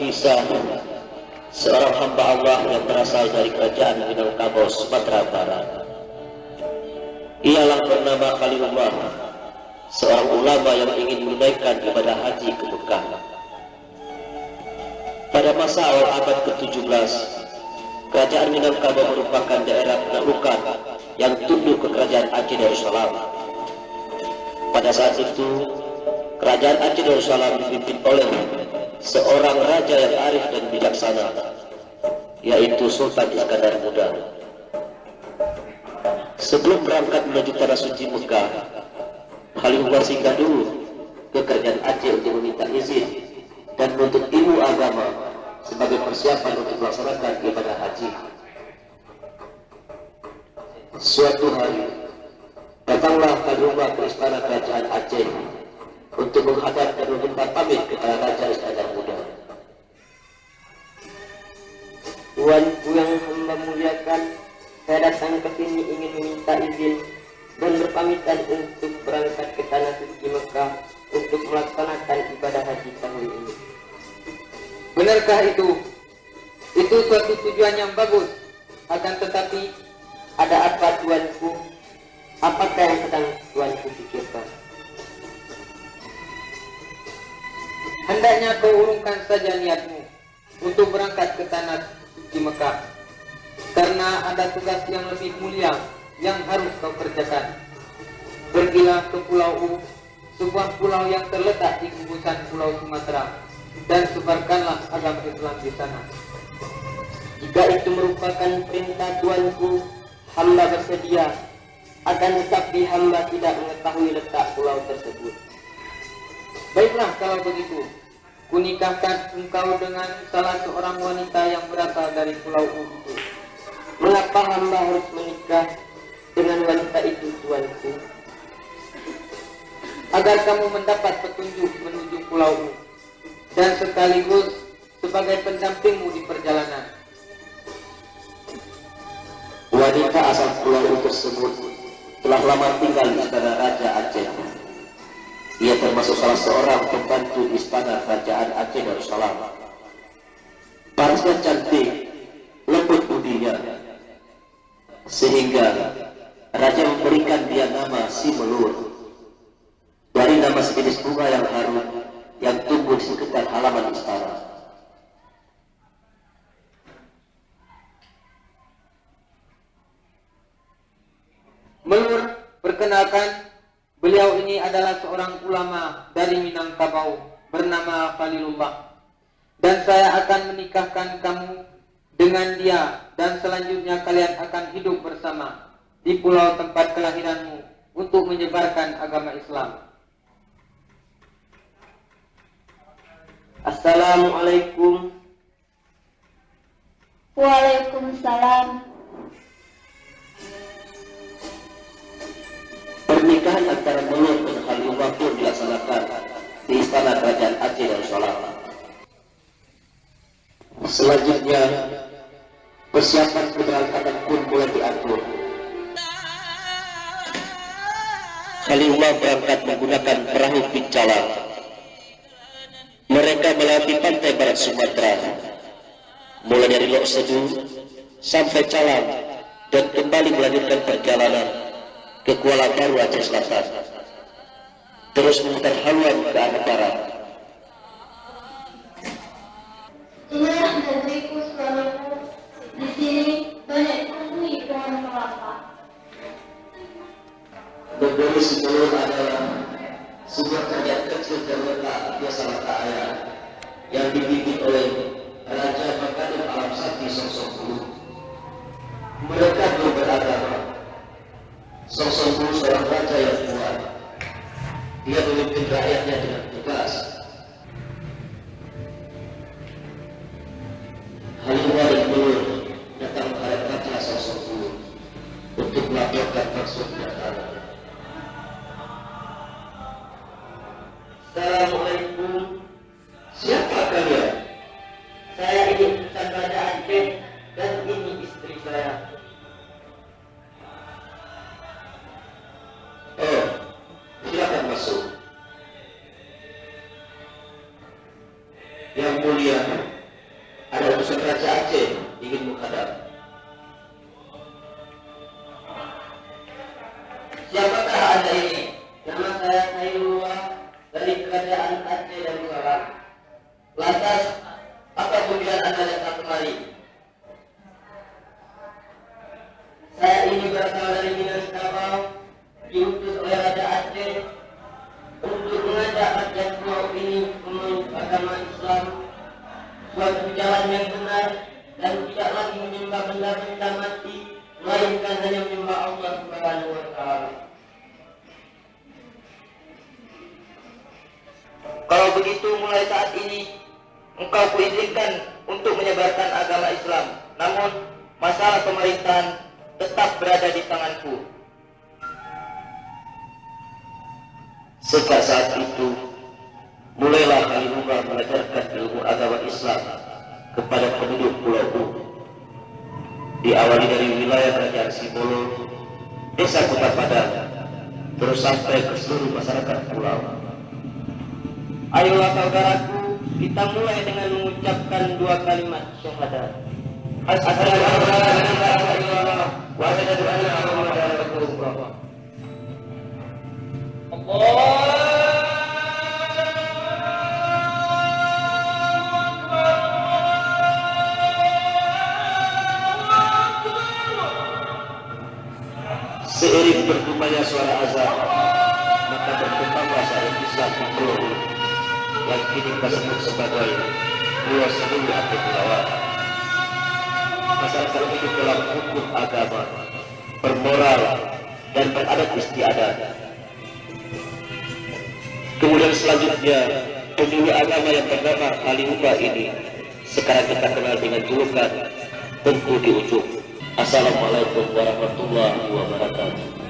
Isa, seorang hamba Allah yang berasal dari kerajaan Minangkabau, Sumatera Barat. Ialah bernama Khalilullah, seorang ulama yang ingin menunaikan ibadah haji ke Mekah. Pada masa awal abad ke-17, kerajaan Minangkabau merupakan daerah penaklukan yang tunduk ke kerajaan Aceh Darussalam. Pada saat itu, kerajaan Aceh Darussalam dipimpin oleh seorang raja yang arif dan bijaksana, yaitu Sultan Iskandar Muda. Sebelum berangkat menuju tanah suci Mekah, Khalilullah singgah dulu ke kerajaan Aceh untuk meminta izin dan menuntut ilmu agama sebagai persiapan untuk melaksanakan ibadah haji. Suatu hari, datanglah Khalilullah ke istana kerajaan Aceh untuk menghadap dan meminta pamit kepada Raja Iskandar Muda. Tuanku yang hamba muliakan, saya datang ke sini ingin meminta izin dan berpamitan untuk berangkat ke tanah suci Mekah untuk melaksanakan ibadah haji tahun ini. Benarkah itu? Itu suatu tujuan yang bagus. Akan tetapi, Ada apa tuanku? Apakah yang sedang tuanku pikirkan? hendaknya kau urungkan saja niatmu untuk berangkat ke tanah suci Mekah, karena ada tugas yang lebih mulia yang harus kau kerjakan. Pergilah ke Pulau U, sebuah pulau yang terletak di gugusan Pulau Sumatera, dan sebarkanlah agama Islam di sana. Jika itu merupakan perintah tuanku, hamba bersedia. Akan tetapi hamba tidak mengetahui letak pulau tersebut. Baiklah kalau begitu, kunikahkan engkau dengan salah seorang wanita yang berasal dari Pulau U itu. Mengapa hamba harus menikah dengan wanita itu tuanku? Agar kamu mendapat petunjuk menuju Pulau U, dan sekaligus sebagai pendampingmu di perjalanan. Wanita asal Pulau U tersebut telah lama tinggal di istana Raja Aceh. Ia termasuk salah seorang pembantu istana kerajaan Aceh Darussalam. Parasnya cantik, lembut budinya, sehingga raja memberikan dia nama Si Melur, dari nama sejenis bunga yang harum yang tumbuh di sekitar halaman istana. Melur, perkenalkan, beliau ini adalah seorang ulama dari Minangkabau bernama Khalilullah, dan saya akan menikahkan kamu dengan dia, dan selanjutnya kalian akan hidup bersama di pulau tempat kelahiranmu untuk menyebarkan agama Islam. Assalamualaikum. Waalaikumsalam. Pernikahan antara Melur dan Khalilullah pun dilaksanakan di istana kerajaan Aceh Darussalam. Selanjutnya, persiapan keberangkatan pun mulai diatur. Khalilullah berangkat menggunakan perahu pincalan. Mereka melewati pantai barat Sumatera, mulai dari Lok Sedu sampai Calang, dan kembali melanjutkan perjalanan ke Kuala Baru Aceh Selatan, terus memutar haluan ke arah barat. Inilah negeriku suamiku. Di sini banyak dipenuhi pohon kelapa. Negeri Sibolon adalah sebuah kerajaan kecil terletak di Salaka Ayah yang dipimpin oleh Raja Makarim Alam Sakti Songsongkulu. Mereka belum beragama. Songsongkulu seorang raja yang kuat. Dia memimpin rakyatnya dengan tegas. Khalilullah dan Melur datang menghadap Raja Songsongkulu untuk melaporkan maksud kedatangan. Assalamualaikum. Siapa kalian? Saya ini utusan Raja Aceh dan ini istri saya. Oh, silakan masuk. Yang mulia, Adam. Siapakah Anda ini? Nama saya Khairullah dari kerajaan Aceh Darussalam. Lantas, apa tujuan Anda datang kemari? Saya ini berasal dari Minangkabau, diutus oleh Raja Aceh untuk mengajak rakyat pulau ini memeluk agama Islam, suatu jalan yang benar dan tidak lagi menyembah benda-benda mati, melainkan hanya menyembah Allah Subhanahu wa Ta'ala. Kalau begitu, mulai saat ini engkau kuizinkan untuk menyebarkan agama Islam. Namun, masalah pemerintahan tetap berada di tanganku. Sejak saat itu, mulailah Khalilullah mengajarkan ilmu agama Islam kepada penduduk Pulau Bu. Diawali dari wilayah Kerajaan Sibolo, Desa Kota Padang, terus sampai ke seluruh masyarakat pulau. Ayolah saudaraku, kita mulai dengan mengucapkan 2 kalimat syahadat. Asyhadu an la ilaha illallah wa asyhadu anna Muhammadar Rasulullah. Seiring bergumanya suara azan, maka berkembanglah syariat Islam di Pulau yang kini kita sebut sebagai Pulau Sebulu atau Pulauan. Masyarakat hidup dalam hukum agama, bermoral, dan beradat istiadat. Kemudian selanjutnya, penyuluh agama yang bernama Khalilullah ini sekarang kita kenal dengan julukan Tengku di Ujung. Assalamualaikum warahmatullahi wabarakatuh.